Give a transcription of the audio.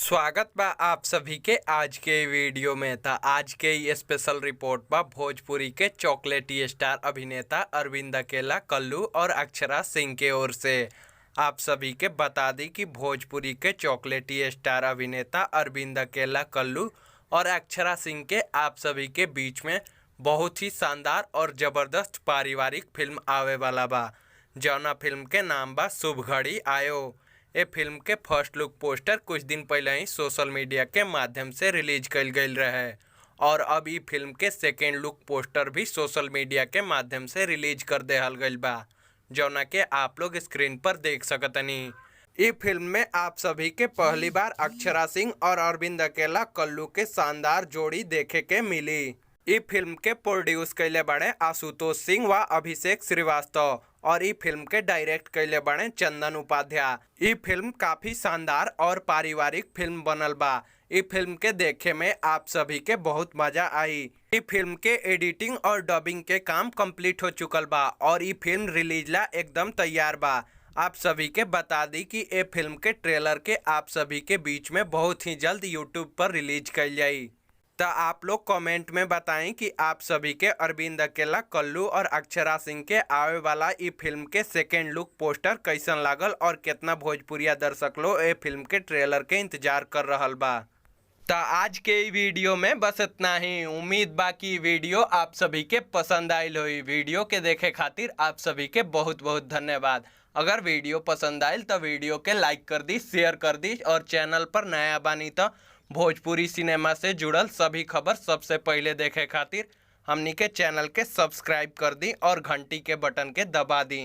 स्वागत बा आप सभी के आज के वीडियो में। था आज के ये स्पेशल रिपोर्ट बा भोजपुरी के चॉकलेटी स्टार अभिनेता अरविंद अकेला, कल्लू और अक्षरा सिंह के ओर से। आप सभी के बता दी कि भोजपुरी के चॉकलेटी स्टार अभिनेता अरविंद अकेला, कल्लू और अक्षरा सिंह के आप सभी के बीच में बहुत ही शानदार और ज़बरदस्त पारिवारिक फिल्म आवे वाला बा, जौना फिल्म के नाम बा शुभ घड़ी आयो। ये फिल्म के फर्स्ट लुक पोस्टर कुछ दिन पहले ही सोशल मीडिया के माध्यम से रिलीज कल गई रहे और अब ई फिल्म के सेकेंड लुक पोस्टर भी सोशल मीडिया के माध्यम से रिलीज कर देहल गई बा, जौना के आप लोग स्क्रीन पर देख सकतनी। ई फिल्म में आप सभी के पहली बार अक्षरा सिंह और अरविंद अकेला, कल्लू के शानदार जोड़ी देखे के मिली। ई फिल्म के प्रोड्यूस कैले बड़े आशुतोष सिंह व अभिषेक श्रीवास्तव और ई फिल्म के डायरेक्ट कैले बड़े चंदन उपाध्याय। ई फिल्म काफ़ी शानदार और पारिवारिक फिल्म बनल बा। ई फिल्म के देखे में आप सभी के बहुत मजा आई। ई फिल्म के एडिटिंग और डबिंग के काम कंप्लीट हो चुकल बा और ई फिल्म रिलीज ला एकदम तैयार बा। आप सभी के बता दी कि ये फिल्म के ट्रेलर के आप सभी के बीच में बहुत ही जल्द यूट्यूब पर रिलीज कल जाई। तो आप लोग कमेंट में बताएं कि आप सभी के अरविंद अकेला, कल्लू और अक्षरा सिंह के आवे वाला ई फिल्म के सेकेंड लुक पोस्टर कैसन लागल और कितना भोजपुरिया दर्शक लोग ये फिल्म के ट्रेलर के इंतजार कर रहल बा। तो आज के वीडियो में बस इतना ही। उम्मीद बा कि वीडियो आप सभी के पसंद आयल होई। वीडियो के देखे खातिर आप सभी के बहुत बहुत धन्यवाद। अगर वीडियो पसंद आयल तो वीडियो के लाइक कर दी, शेयर कर दी और चैनल पर नया बानी तो भोजपुरी सिनेमा से जुड़ल सभी खबर सबसे पहले देखे खातिर हमनी के चैनल के सब्सक्राइब कर दी और घंटी के बटन के दबा दी।